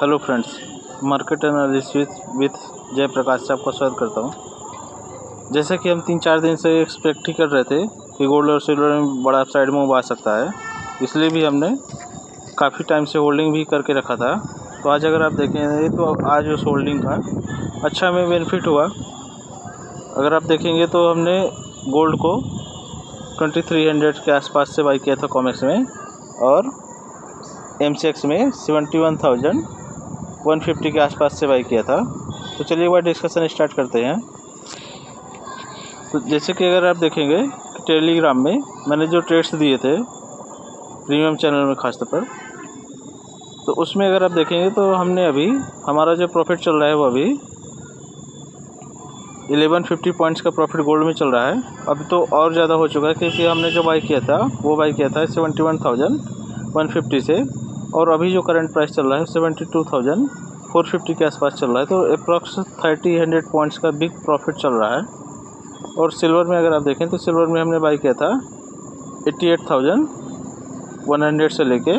Hello friends, market analysis with Jaiprakash से आपका स्वागत करता हूं। जैसे कि हम 3-4 दिन से एक्सपेक्ट ही कर रहे थे कि गोल्ड और सिल्वर में बड़ा अपसाइड मूव आ सकता है, इसलिए भी हमने काफ़ी टाइम से होल्डिंग भी करके रखा था। तो आज अगर आप देखेंगे तो आज उस होल्डिंग का अच्छा हमें बेनिफिट हुआ। अगर आप देखेंगे तो हमने गोल्ड को 2300 के आसपास से बाई किया था कॉमेक्स में, और MCX में 71,150 के आसपास से बाई किया था। तो चलिए एक बार डिस्कशन स्टार्ट करते हैं। तो जैसे कि अगर आप देखेंगे कि टेलीग्राम में मैंने जो ट्रेड्स दिए थे प्रीमियम चैनल में खासतौर पर, तो उसमें अगर आप देखेंगे तो हमने अभी हमारा जो प्रॉफिट चल रहा है वो अभी 1150 पॉइंट्स का प्रॉफिट गोल्ड में चल रहा है। अभी तो और ज़्यादा हो चुका है क्योंकि हमने जो बाई किया था वो बाई किया था 71,150 से, और अभी जो करंट प्राइस चल रहा है 72,450 के आसपास चल रहा है। तो अप्रॉक्स 30-100 पॉइंट्स का बिग प्रॉफिट चल रहा है। और सिल्वर में अगर आप देखें तो सिल्वर में हमने बाई किया था 88,100 से लेके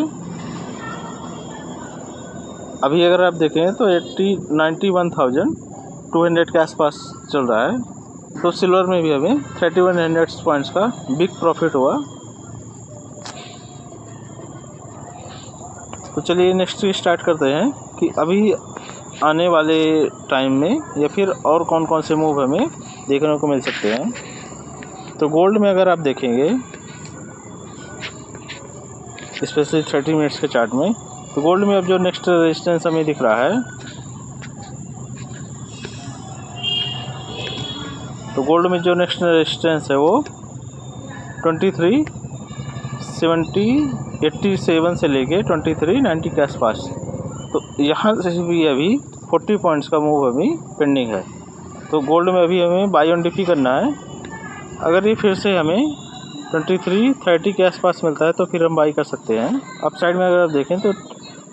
अभी अगर आप देखें तो 91,200 के आसपास चल रहा है। तो सिल्वर में भी हमें 3100 पॉइंट्स का बिग प्रॉफिट हुआ। तो चलिए नेक्स्ट स्टार्ट करते हैं कि अभी आने वाले टाइम में या फिर और कौन कौन से मूव हमें देखने को मिल सकते हैं। तो गोल्ड में अगर आप देखेंगे स्पेशली 30 मिनट्स के चार्ट में, तो गोल्ड में अब जो नेक्स्ट रेजिस्टेंस हमें दिख रहा है, तो गोल्ड में जो नेक्स्ट रेजिस्टेंस है वो 2387 से लेके 2390 के आसपास। तो यहाँ से भी अभी 40 पॉइंट्स का मूव अभी पेंडिंग है। तो गोल्ड में अभी हमें बाई ऑन डिपी करना है। अगर ये फिर से हमें 2330 के आसपास मिलता है तो फिर हम बाई कर सकते हैं। अप साइड में अगर आप देखें तो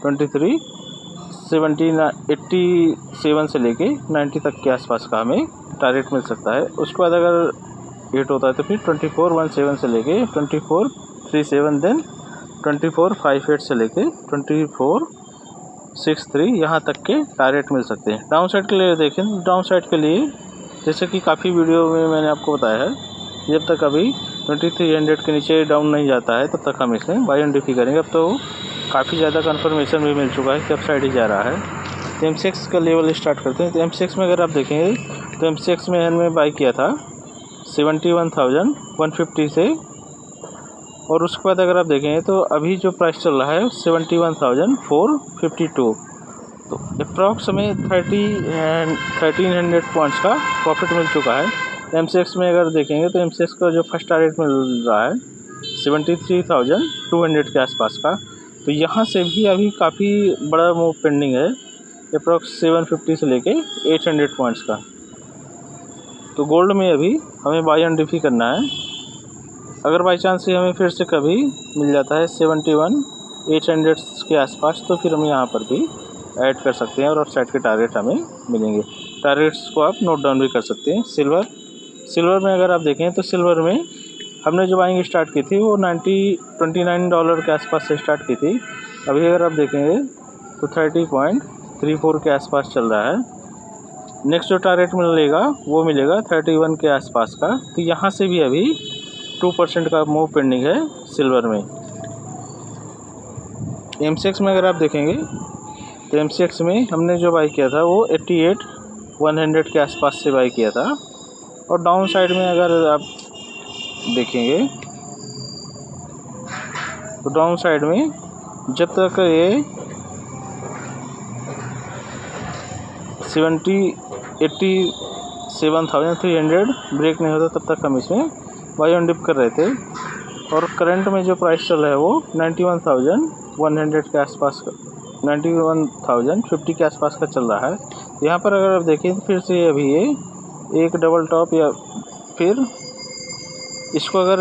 2387 से लेके 90 तक के आसपास का हमें टारगेट मिल सकता है। उसके बाद अगर हिट होता है तो फिर 2417 से लेके 2437, देन 2458 से लेके 2463 यहाँ तक के टारगेट मिल सकते हैं। डाउन साइड के लिए देखें, डाउन साइड के लिए जैसे कि काफ़ी वीडियो में मैंने आपको बताया है, जब तक अभी 2300 के नीचे डाउन नहीं जाता है तब तक हम इसमें बाई ऑन डिपी करेंगे। अब तो काफ़ी ज़्यादा कंफर्मेशन भी मिल चुका है कि अप साइड ही जा रहा है। तो MCX का लेवल स्टार्ट करते हैं। तो MCX में अगर आप देखेंगे तो MCX में हमने बाई किया था 71,150 से, और उसके बाद अगर आप देखेंगे तो अभी जो प्राइस चल रहा है 71,452। तो अप्रॉक्स हमें 1300 पॉइंट्स का प्रॉफिट मिल चुका है। MCX में अगर देखेंगे तो MCX का जो फर्स्ट टारगेट मिल रहा है 73,200 के आसपास का। तो यहाँ से भी अभी काफ़ी बड़ा मूव पेंडिंग है, अप्रॉक्स 750 से लेके 800 पॉइंट्स का। तो गोल्ड में अभी हमें बाई ऑन डिपी करना है। अगर बाई चांस से हमें फिर से कभी मिल जाता है 71,800 के आसपास, तो फिर हम यहाँ पर भी ऐड कर सकते हैं और अप साइड के टारगेट हमें मिलेंगे। टारगेट्स को आप नोट डाउन भी कर सकते हैं। सिल्वर में अगर आप देखें तो सिल्वर में हमने जो बाइंग स्टार्ट की थी वो $29 के आसपास से स्टार्ट की थी। अभी अगर आप देखेंगे तो 30.34 के आसपास चल रहा है। नेक्स्ट जो टारगेट मिलेगा वो मिलेगा 31 के आसपास का। तो यहाँ से भी अभी 2% का मूव पेंडिंग है सिल्वर में। MCX में अगर आप देखेंगे तो MCX में हमने जो बाई किया था वो 88,100 के आसपास से बाई किया था। और डाउन साइड में अगर आप देखेंगे तो डाउन साइड में जब तक ये 87,300 ब्रेक नहीं होता तब तक हम इसमें बाई ऑन डिप कर रहे थे। और करंट में जो प्राइस चल रहा है वो 91,100 के आसपास का, 91,050 के आसपास का चल रहा है। यहाँ पर अगर आप देखें तो फिर से अभी ये एक डबल टॉप या फिर इसको अगर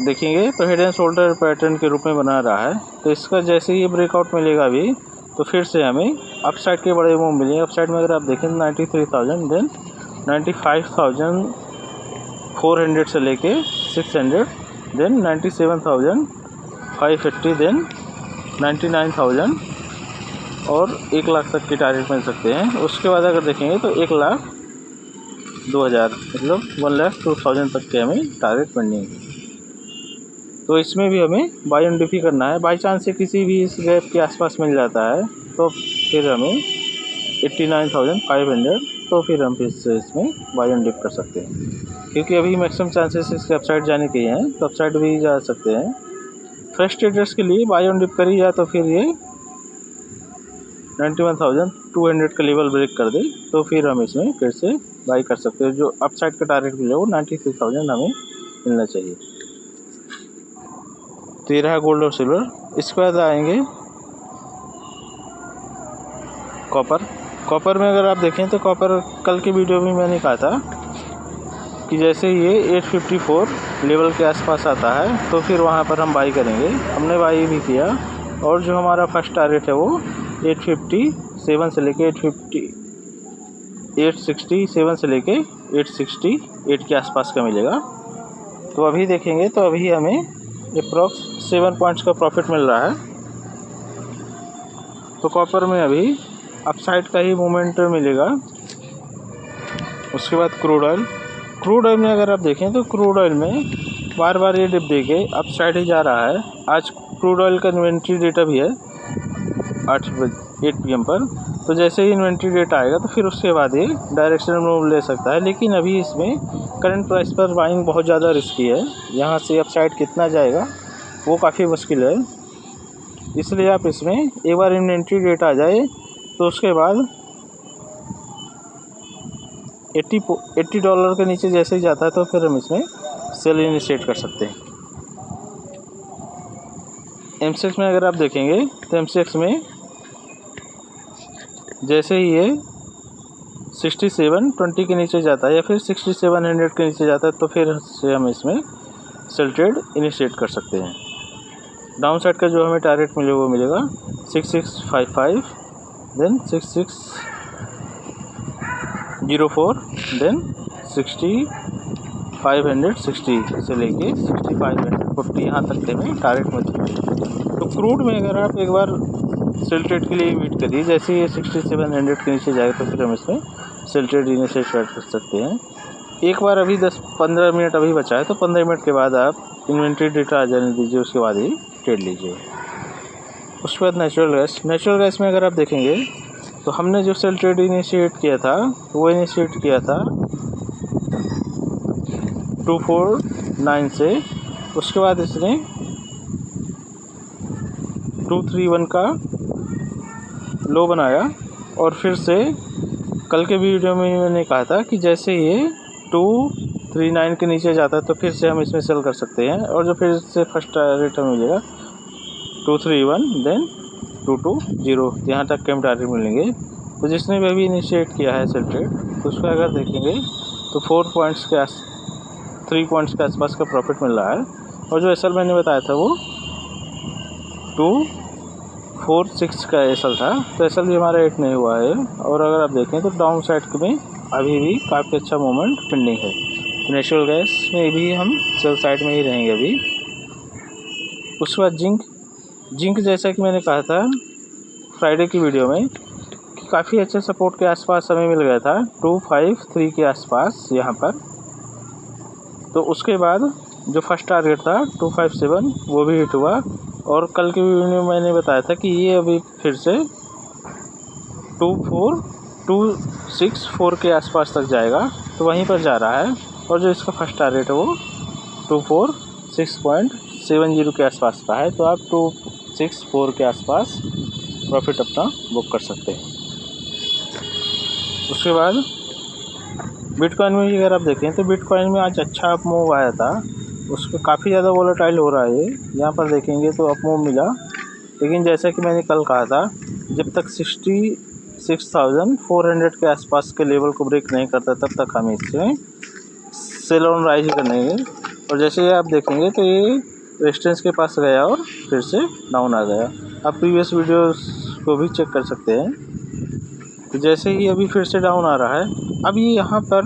देखेंगे तो हेड एंड शोल्डर पैटर्न के रूप में बना रहा है। तो इसका जैसे ही ब्रेकआउट मिलेगा अभी तो फिर से हमें अप साइड के बड़े मूव मिलेंगे। अप साइड में अगर आप देखें 93,000, देन 95,400 से लेके 600, देन 97,580, देन 99,000 और 1 लाख तक के टारगेट मिल सकते हैं। उसके बाद अगर देखेंगे तो 1,02,000 मतलब 1,02,000 तक के हमें टारगेट पेंडिंग है। तो इसमें भी हमें बाई एंड डिफी करना है। बाई चांस से किसी भी इस गैप के आसपास मिल जाता है तो फिर हमें 89,500, तो फिर हम फिर से इसमें बाई एंड डिप कर सकते हैं, क्योंकि अभी मैक्सिमम चांसेस इसके अपसाइड जाने के हैं, तो अपसाइड भी जा सकते हैं। फ्रेश ट्रेडर्स के लिए बाई एंड डिप करी जाए तो फिर ये 91,200 का लेवल ब्रेक कर दे तो फिर हम इसमें फिर से बाई कर सकते हैं। जो अपसाइड का टारगेट मिले वो 93,000 हमें मिलना चाहिए। तो ये रहा गोल्ड और सिल्वर। इसके बाद आएंगे कॉपर में अगर आप देखें तो कॉपर कल के वीडियो में मैंने कहा था कि जैसे ये 854 लेवल के आसपास आता है तो फिर वहाँ पर हम बाई करेंगे। हमने बाई भी किया और जो हमारा फर्स्ट टारगेट है वो 857 से लेके 867 से लेके 868 के आसपास का मिलेगा। तो अभी देखेंगे तो अभी हमें अप्रॉक्स 7 पॉइंट्स का प्रॉफिट मिल रहा है। तो कॉपर में अभी अपसाइड का ही मूवमेंट मिलेगा। उसके बाद क्रूड ऑयल में अगर आप देखें तो क्रूड ऑयल में बार बार ये डिप देके अपसाइड ही जा रहा है। आज क्रूड ऑयल का इन्वेंट्री डेटा भी है 8 PM पर। तो जैसे ही इन्वेंट्री डेटा आएगा तो फिर उसके बाद ये डायरेक्शनल मूव ले सकता है, लेकिन अभी इसमें करंट प्राइस पर बाइंग बहुत ज़्यादा रिस्की है। यहाँ से अपसाइड कितना जाएगा वो काफ़ी मुश्किल है, इसलिए आप इसमें एक बार इन्वेंट्री डेटा आ जाए तो उसके बाद $80 के नीचे जैसे ही जाता है तो फिर हम इसमें सेल इनिशिएट कर सकते हैं। एमसेक्स में अगर आप देखेंगे तो एमसेक्स में जैसे ही ये 6720 के नीचे जाता है या फिर 6700 के नीचे जाता है तो फिर से हम इसमें सेल ट्रेड इनिशिएट कर सकते हैं। डाउन साइड का जो हमें टारगेट मिलेगा वो मिलेगा 6655, देन 6604, देन 6560 से लेके 6540 यहाँ तक के हमें टारगेट मिल सकता है। तो क्रूड में अगर आप एक बार सेल ट्रेड के लिए वेट करिए, जैसे ये 6700 के नीचे जाएगा तो फिर हम इसमें सेल ट्रेड इनिशिएट कर सकते हैं। एक बार अभी 10-15 मिनट अभी बचा है तो 15 मिनट के बाद आप इन्वेंट्री डेटा आ जाने दीजिए, उसके बाद ही ट्रेड लीजिए। उसके बाद नेचुरल गैस में अगर आप देखेंगे तो हमने जो सेल ट्रेड इनिशिएट किया था वो इनिशिएट किया था 249 से। उसके बाद इसने 231 का लो बनाया और फिर से कल के वीडियो में मैंने कहा था कि जैसे ये 239 के नीचे जाता है तो फिर से हम इसमें सेल कर सकते हैं। और जो फिर से फर्स्ट टारगेट हमें मिलेगा 231, देन 220, यहाँ तक के हम टारगेट मिलेंगे। तो जिसने भी अभी इनिशिएट किया है सेल ट्रेड तो उसका अगर देखेंगे तो 3 पॉइंट्स के आसपास का प्रॉफिट मिल रहा है। और जो एसएल मैंने बताया था वो 246 का एसएल था, तो एसएल भी हमारा हिट नहीं हुआ है। और अगर आप देखें तो डाउन साइड में अभी भी काफ़ी अच्छा मूवमेंट पेंडिंग है। तो नेचुरल गैस में भी हम सेल साइड में ही रहेंगे अभी। उसके बाद जिंक जैसा कि मैंने कहा था फ्राइडे की वीडियो में कि काफ़ी अच्छे सपोर्ट के आसपास हमें मिल गया था 253 के आसपास यहाँ पर। तो उसके बाद जो फर्स्ट टारगेट था 257 वो भी हिट हुआ। और कल की वीडियो में मैंने बताया था कि ये अभी फिर से 264 के आसपास तक जाएगा, तो वहीं पर जा रहा है। और जो इसका फर्स्ट टारगेट है वो 246.70 के आसपास का है। तो आप 264 के आसपास प्रॉफिट अपना बुक कर सकते हैं। उसके बाद बिटकॉइन में अगर आप देखें तो बिटकॉइन में आज अच्छा अप मूव आया था, उसको काफ़ी ज़्यादा वोलेटाइल हो रहा है। यहाँ पर देखेंगे तो अप मूव मिला, लेकिन जैसा कि मैंने कल कहा था जब तक 66,400 के आसपास के लेवल को ब्रेक नहीं करता तब तक हम इसमें सेल ऑन राइज करेंगे। और जैसे ही आप देखेंगे तो ये रेजिस्टेंस के पास गया और फिर से डाउन आ गया। आप प्रीवियस वीडियोस को भी चेक कर सकते हैं। तो जैसे ही अभी फिर से डाउन आ रहा है, अब ये यहाँ पर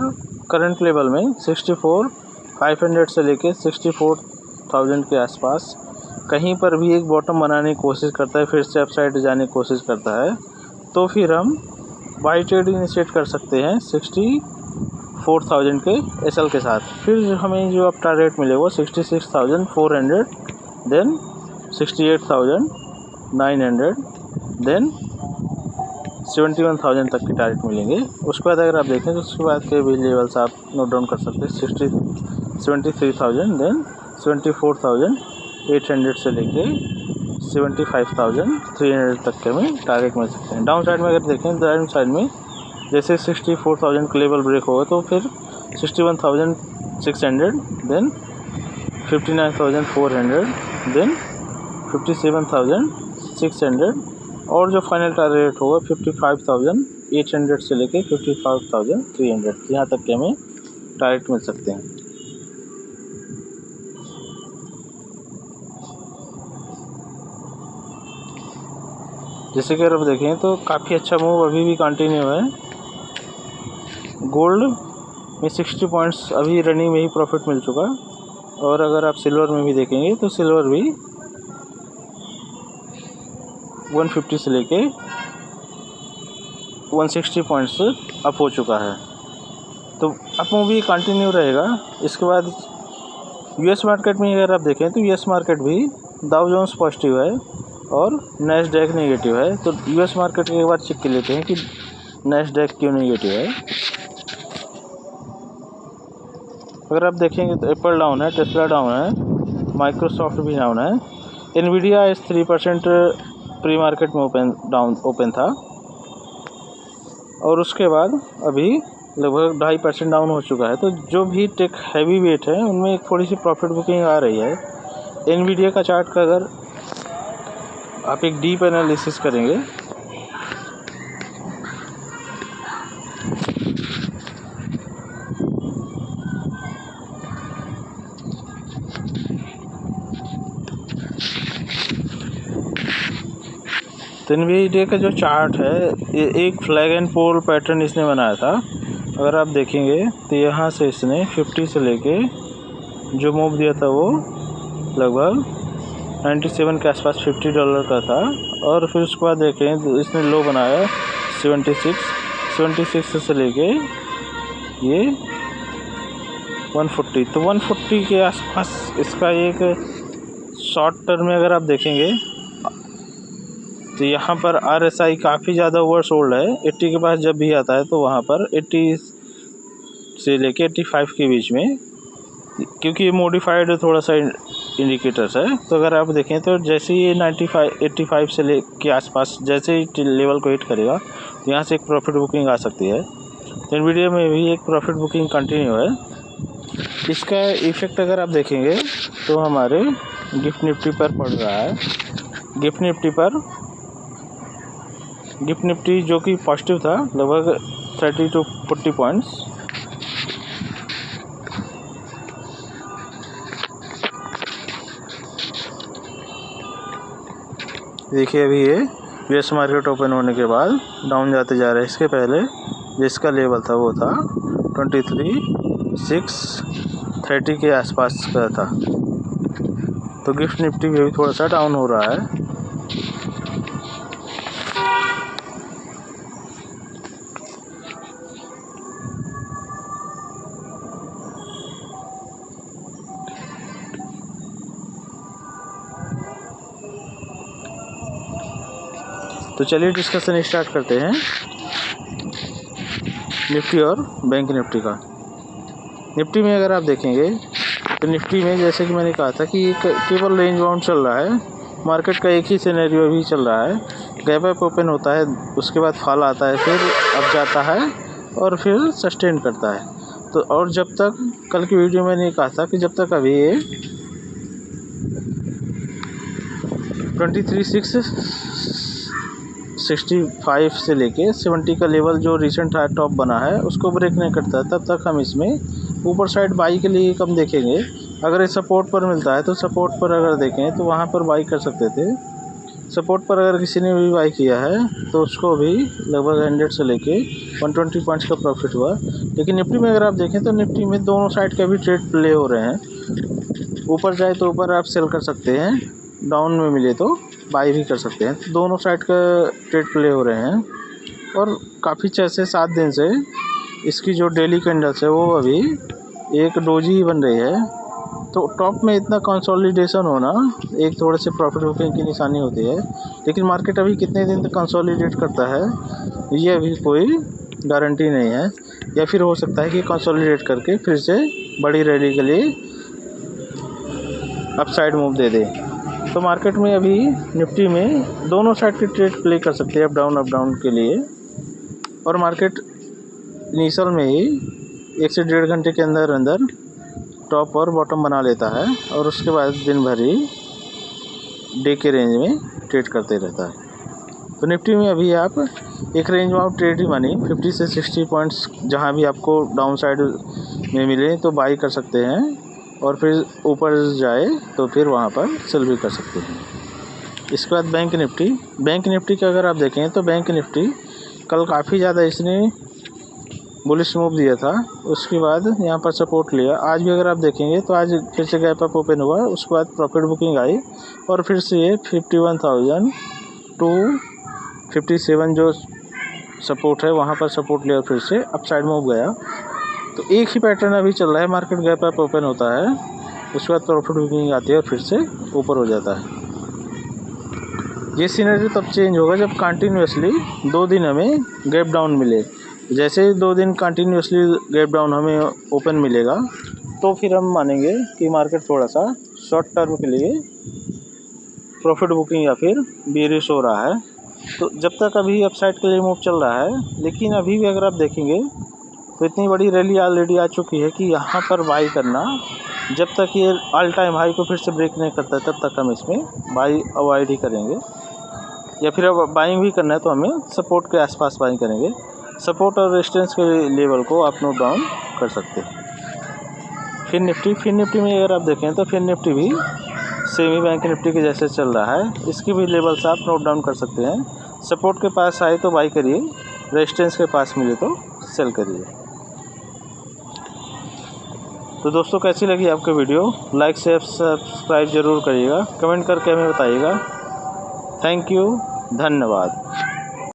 करंट लेवल में 64,500 से लेके 64,000 के आसपास कहीं पर भी एक बॉटम बनाने की कोशिश करता है, फिर से अपसाइड जाने की कोशिश करता है, तो फिर हम बाई ट्रेड इनिशिएट कर सकते हैं 64,000 के एसएल के साथ। फिर हमें जो अब टारगेट मिलेगा 66,400, देन 68,900, देन 71,000 तक के टारगेट मिलेंगे। उसके बाद अगर आप देखें तो उसके बाद के भी लेवल्स आप नोट डाउन कर सकते हैं। 73,000, देन 74,800 से लेके 75,300 तक के में टारगेट मिल सकते हैं। डाउन साइड में अगर देखें, डाउन साइड में जैसे 64,000 का लेवल ब्रेक होगा तो फिर 61,600, देन 59,400, देन 57,600 और जो फाइनल टारगेट होगा 55,800 से लेके 55,300, यहाँ तक के हमें टारगेट मिल सकते हैं। जैसे कि अगर आप देखें तो काफ़ी अच्छा मूव अभी भी कंटिन्यू है। गोल्ड में 60 पॉइंट्स अभी रनिंग में ही प्रॉफिट मिल चुका, और अगर आप सिल्वर में भी देखेंगे तो सिल्वर भी 150 से लेके 160 पॉइंट्स अप हो चुका है। तो अप मूव भी कंटिन्यू रहेगा। इसके बाद यूएस मार्केट में अगर आप देखें तो यूएस मार्केट भी डाउ जोन्स पॉजिटिव है और नैस्डैक नेगेटिव है। तो यूएस मार्केट एक बार चेक कर लेते हैं कि नैस्डैक क्यों नेगेटिव है। अगर आप देखेंगे तो एप्पल डाउन है, टेस्ला डाउन है, माइक्रोसॉफ्ट भी डाउन है, एनवीडिया इस 3% प्री मार्केट में ओपन था, और उसके बाद अभी लगभग 2.5% डाउन हो चुका है। तो जो भी टेक हैवी वेट है उनमें एक थोड़ी सी प्रॉफिट बुकिंग आ रही है। एनवीडिया का चार्ट का अगर आप एक डीप एनालिसिस करेंगे तो एनवीडिया का जो चार्ट है ये एक फ्लैग एंड पोल पैटर्न इसने बनाया था। अगर आप देखेंगे तो यहाँ से इसने 50 से लेके जो मूव दिया था वो लगभग 97 के आसपास $50 का था, और फिर उसके बाद देखें तो इसने लो बनाया 76 से लेके ये 140। तो 140 के आसपास इसका एक शॉर्ट टर्म में अगर आप देखेंगे तो यहाँ पर RSI काफ़ी ज़्यादा ओवरसोल्ड है। 80 के पास जब भी आता है तो वहाँ पर 80 से लेके 85 के बीच में, क्योंकि ये मॉडिफाइड थोड़ा सा इंडिकेटर्स है। तो अगर आप देखें तो जैसे ही ये 85 से ले के आसपास जैसे ही लेवल को हिट करेगा तो यहाँ से एक प्रॉफिट बुकिंग आ सकती है। तो एनवीडिया में भी एक प्रॉफिट बुकिंग कंटिन्यू है। इसका इफ़ेक्ट अगर आप देखेंगे तो हमारे गिफ्ट निफ्टी पर पड़ रहा है। गिफ्ट निफ्टी जो कि पॉजिटिव था लगभग 30 to 40 पॉइंट्स, देखिए अभी ये यूएस मार्केट ओपन होने के बाद डाउन जाते जा रहा है। इसके पहले जिसका लेवल था वो था 23,630 के आसपास का था। तो गिफ्ट निफ्टी भी थोड़ा सा डाउन हो रहा है। तो चलिए डिस्कशन स्टार्ट करते हैं निफ्टी और बैंक निफ्टी का। निफ्टी में अगर आप देखेंगे तो निफ्टी में जैसे कि मैंने कहा था कि केवल रेंज बाउंड चल रहा है। मार्केट का एक ही सिनेरियो भी चल रहा है। गैप अप ओपन होता है, उसके बाद फॉल आता है, फिर अप जाता है और फिर सस्टेन करता है। तो और जब तक कल की वीडियो में मैंने कहा था कि जब तक अभी ये 23,665 से लेके 70 का लेवल जो रिसेंट हाई टॉप बना है उसको ब्रेक नहीं करता, तब तक हम इसमें ऊपर साइड बाई के लिए कम देखेंगे। अगर ये सपोर्ट पर मिलता है तो सपोर्ट पर अगर देखें तो वहाँ पर बाई कर सकते थे। सपोर्ट पर अगर किसी ने भी बाई किया है तो उसको भी लगभग 100 से लेके 120 पॉइंट्स का प्रॉफिट हुआ। लेकिन निफ्टी में अगर आप देखें तो निफ्टी में दोनों साइड के भी ट्रेड प्ले हो रहे हैं। ऊपर जाए तो ऊपर आप सेल कर सकते हैं डाउन में मिले तो बाई भी कर सकते हैं। तो दोनों साइड का ट्रेड प्ले हो रहे हैं और काफ़ी 6 से 7 दिन से इसकी जो डेली कैंडल्स है वो अभी एक डोजी ही बन रही है। तो टॉप में इतना कंसोलिडेशन होना एक थोड़े से प्रॉफिट बुकिंग की निशानी होती है, लेकिन मार्केट अभी कितने दिन तक कंसोलिडेट करता है ये अभी कोई गारंटी नहीं है, या फिर हो सकता है कि कंसोलिडेट करके फिर से बड़ी रैली के लिए अपसाइड मूव दे दे। तो मार्केट में अभी निफ्टी में दोनों साइड के ट्रेड प्ले कर सकते हैं अप डाउन के लिए, और मार्केट इनिशियल में ही 1 से 1.5 घंटे के अंदर टॉप और बॉटम बना लेता है और उसके बाद दिन भर ही डे के रेंज में ट्रेड करते रहता है। तो निफ्टी में अभी आप एक रेंज में ट्रेड ही मानिए 50 से 60 पॉइंट्स जहां भी आपको डाउन साइड में मिले तो बाई कर सकते हैं, और फिर ऊपर जाए तो फिर वहां पर सेल भी कर सकते हैं। इसके बाद बैंक निफ्टी का अगर आप देखें तो बैंक निफ्टी कल काफ़ी ज़्यादा इसने बुलिश मूव दिया था, उसके बाद यहाँ पर सपोर्ट लिया। आज भी अगर आप देखेंगे तो आज फिर से गैप अप ओपन हुआ, उसके बाद प्रॉफिट बुकिंग आई और फिर से ये 51,257 जो सपोर्ट है वहाँ पर सपोर्ट लिया, फिर से अपसाइड मूव गया। तो एक ही पैटर्न अभी चल रहा है, मार्केट गैप अप ओपन होता है, उसके बाद प्रॉफिट बुकिंग आती है और फिर से ऊपर हो जाता है। ये सीनरी तब चेंज होगा जब कंटिन्यूसली 2 दिन हमें गैप डाउन मिले। जैसे ही 2 दिन कंटिन्यूसली गैप डाउन हमें ओपन मिलेगा तो फिर हम मानेंगे कि मार्केट थोड़ा सा शॉर्ट टर्म के लिए प्रॉफिट बुकिंग या फिर बेरिश हो रहा है। तो जब तक अभी अपसाइड के लिए मूव चल रहा है, लेकिन अभी भी अगर आप देखेंगे तो इतनी बड़ी रैली ऑलरेडी आ चुकी है कि यहाँ पर बाई करना, जब तक ये ऑल टाइम हाई को फिर से ब्रेक नहीं करता तब तक हम इसमें बाई अवॉइड ही करेंगे, या फिर अब बाइंग भी करना है तो हमें सपोर्ट के आसपास बाइंग करेंगे। सपोर्ट और रेजिस्टेंस के लेवल को आप नोट डाउन कर सकते हैं। फिर निफ्टी में अगर आप देखें तो फिर निफ्टी भी सेमी बैंक निफ्टी के जैसे चल रहा है, इसकी भी लेवल्स आप नोट डाउन कर सकते हैं। सपोर्ट के पास आए तो बाई करिए, रेजिस्टेंस के पास मिले तो सेल करिए। तो दोस्तों कैसी लगी आपको वीडियो, लाइक शेयर सब्सक्राइब ज़रूर करिएगा, कमेंट करके हमें बताइएगा। थैंक यू, धन्यवाद।